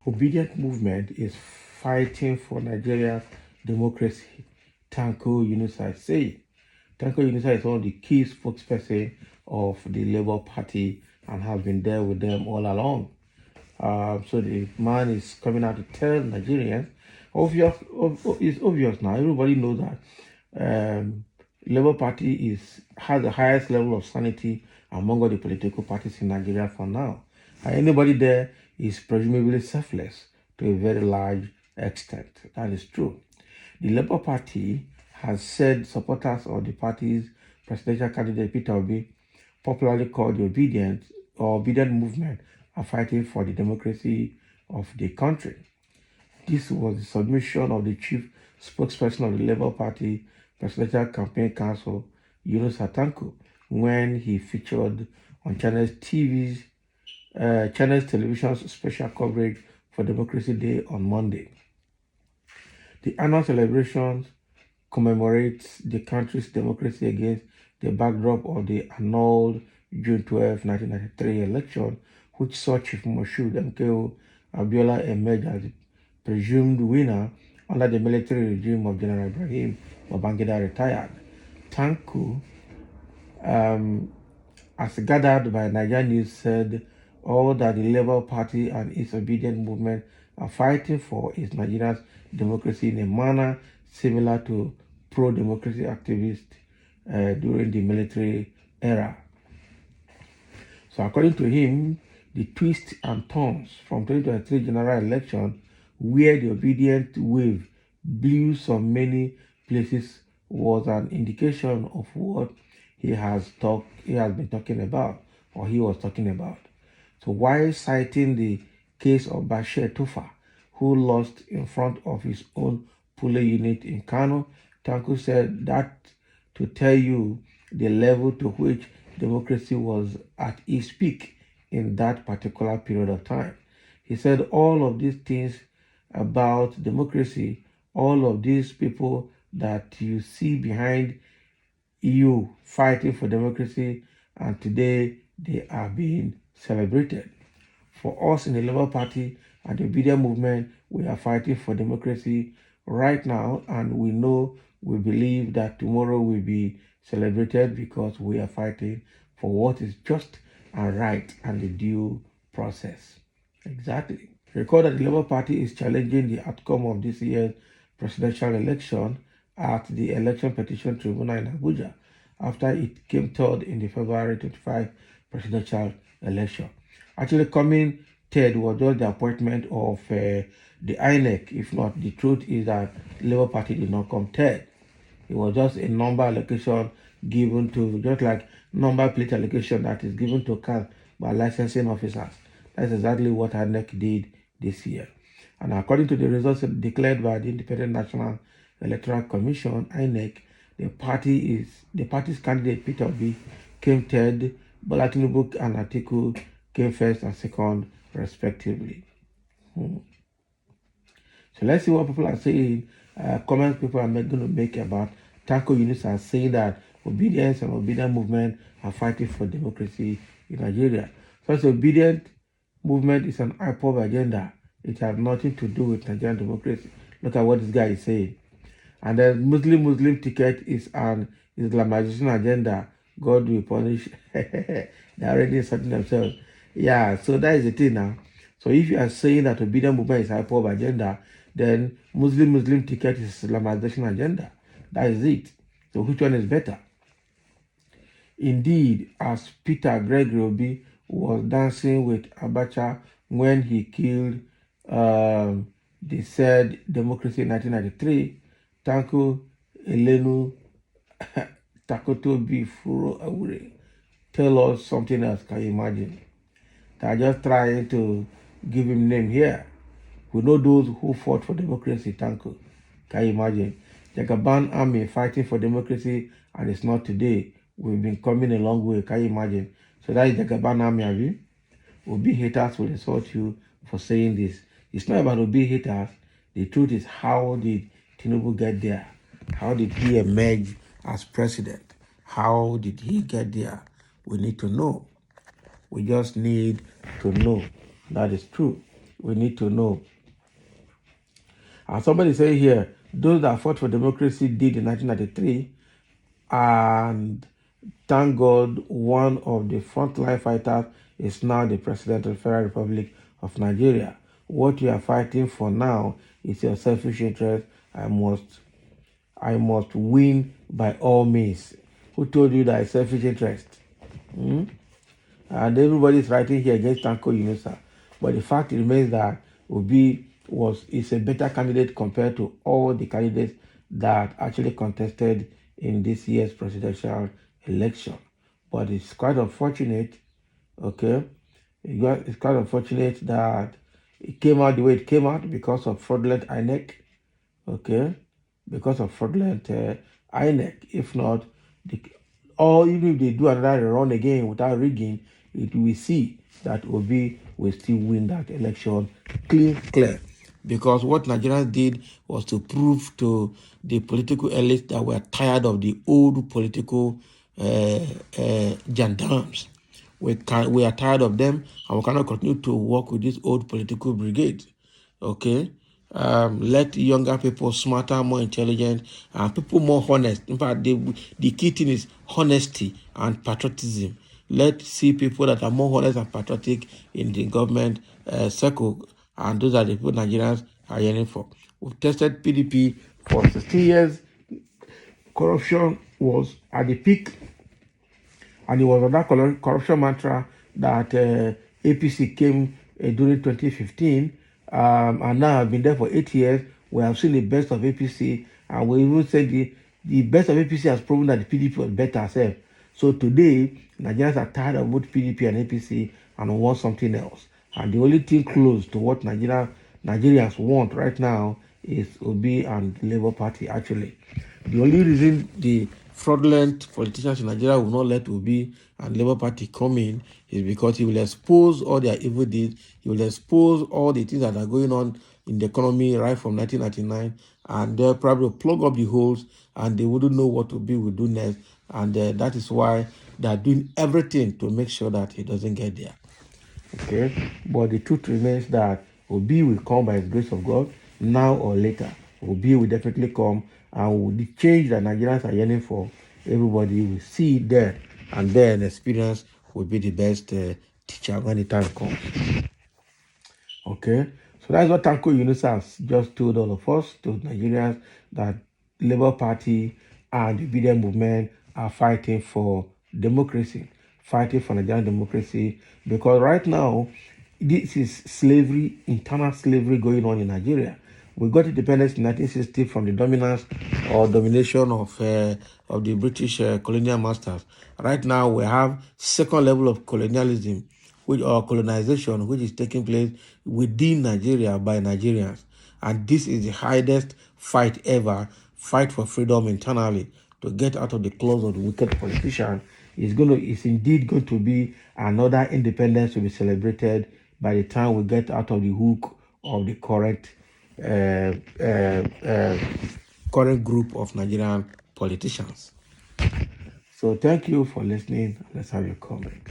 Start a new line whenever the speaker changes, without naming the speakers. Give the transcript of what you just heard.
Obidient movement is fighting for Nigeria's democracy, Tanko Yunusa say. Tanko Yunusa is one of the key spokespersons of the Labour Party and has been there with them all along. So the man is coming out to tell Nigerians, it's obvious now, everybody knows that Labour Party has the highest level of sanity among all the political parties in Nigeria for now. And anybody there is presumably selfless to a very large extent. That is true. The Labour Party has said supporters of the party's presidential candidate Peter Obi, popularly called the Obidient movement, are fighting for the democracy of the country. This was the submission of the chief spokesperson of the Labour Party Presidential Campaign Council, Yunusa Tanko, when he featured on Channels Television's special coverage for Democracy Day on Monday. The annual celebrations commemorates the country's democracy against the backdrop of the annulled June 12, 1993 election, which saw Chief Moshood MKO Abiola emerge as the presumed winner under the military regime of General Ibrahim Babangida retired. Tanko, as gathered by Nigeria News, said all that the Labour Party and its Obidient movement are fighting for is Nigeria's democracy in a manner similar to pro-democracy activists during the military era. So according to him, the twists and turns from 2023 general election, where the Obidient wave blew so many places, was an indication of what he was talking about. So while citing the case of Bashir Tufa, who lost in front of his own polling unit in Kano, Tanko said that to tell you the level to which democracy was at its peak in that particular period of time. He said all of these things about democracy, all of these people that you see behind you fighting for democracy, and today they are being celebrated. For us in the Labour Party and the Obidient movement, we are fighting for democracy right now, and we believe that tomorrow will be celebrated because we are fighting for what is just and right and the due process. Exactly. Recall that the Labour Party is challenging the outcome of this year's presidential election at the Election Petition Tribunal in Abuja after it came third in the February 25 presidential election. Actually, coming third was just the appointment of the INEC. If not, the truth is that the Labour Party did not come third. It was just a number allocation given to, just like number plate allocation that is given to cars by licensing officers. That's exactly what INEC did this year. And according to the results declared by the Independent National Electoral Commission, INEC, the party's candidate Peter Obi came third, Bola Tinubu and Atiku came first and second, respectively. So let's see what people are saying. Comments people are going to make about Tanko Yunusa saying that Obedience and Obidient movement are fighting for democracy in Nigeria. So the Obidient movement is an IPOB agenda. It has nothing to do with Nigerian democracy. Look at what this guy is saying. And the Muslim ticket is an Islamization agenda. God will punish. They're already insulting themselves. Yeah, so that is the thing now. So if you are saying that Obidient movement is IPOB agenda, then Muslim ticket is Islamization agenda. That is it. So which one is better? Indeed, as Peter Gregory Obi was dancing with Abacha when he killed the said democracy in 1993, Tanko Elenu Takotobi Furo Awure tell us something else. Can you imagine? They are just trying to give him name here. We know those who fought for democracy, Tanko. Can you imagine? Jagaban army fighting for democracy, and it's not today. We've been coming a long way. Can you imagine? So that is Jagaban army, have you? Obi haters will insult you for saying this. It's not about Obi haters. The truth is, how did Tinubu get there? How did he emerge as president? How did he get there? We need to know. We just need to know. That is true. We need to know. And somebody say here, those that fought for democracy did in 1993, and thank God one of the frontline fighters is now the President of the Federal Republic of Nigeria. What you are fighting for now is your selfish interest. I must win by all means. Who told you that it's selfish interest? And everybody is writing here against Tanko Yunusa. But the fact remains that Obi is a better candidate compared to all the candidates that actually contested in this year's presidential election. But it's quite unfortunate, okay? It's quite unfortunate that it came out the way it came out because of fraudulent INEC, okay? Because of fraudulent INEC. If not, or even if they do another run again without rigging, it will see that Obi will still win that election clear. Because what Nigerians did was to prove to the political elites that we're tired of the old political gendarmes. We are tired of them, and we cannot continue to work with this old political brigade. Okay? Let younger people, smarter, more intelligent, and people more honest. In fact, the key thing is honesty and patriotism. Let's see people that are more honest and patriotic in the government circle, and those are the people Nigerians are yearning for. We've tested PDP for 16 years. Corruption was at the peak, and it was on that corruption mantra that APC came during 2015, and now I've been there for 8 years. We have seen the best of APC, and we even said the best of APC has proven that the PDP was better herself. So today, Nigerians are tired of both PDP and APC and want something else. And the only thing close to what Nigerians want right now is Obi and the Labour Party, actually. The only reason the fraudulent politicians in Nigeria will not let Obi and Labour Party come in is because he will expose all their evil deeds. He will expose all the things that are going on in the economy right from 1999, and they'll probably plug up the holes, and they wouldn't know what Obi will do next. And that is why they are doing everything to make sure that he doesn't get there. Okay, but the truth remains that Obi will come by the grace of God now or later. Obi will definitely come, and with the change that Nigerians are yearning for, everybody will see it there, and then experience will be the best teacher when the time comes. Okay, so that's what Tanko Yunusa has just told all of us, to Nigerians, that Labour Party and the Obidient movement are fighting for democracy, fighting for Nigerian democracy, because right now, this is slavery, internal slavery going on in Nigeria. We got independence in 1960 from the dominance or domination of the British colonial masters. Right now, we have second level of colonialism, or colonization, which is taking place within Nigeria by Nigerians. And this is the highest fight ever, fight for freedom internally, to get out of the claws of the wicked politician. It's indeed going to be another independence to be celebrated by the time we get out of the hook of the current group of Nigerian politicians. So thank you for listening. Let's have your comment.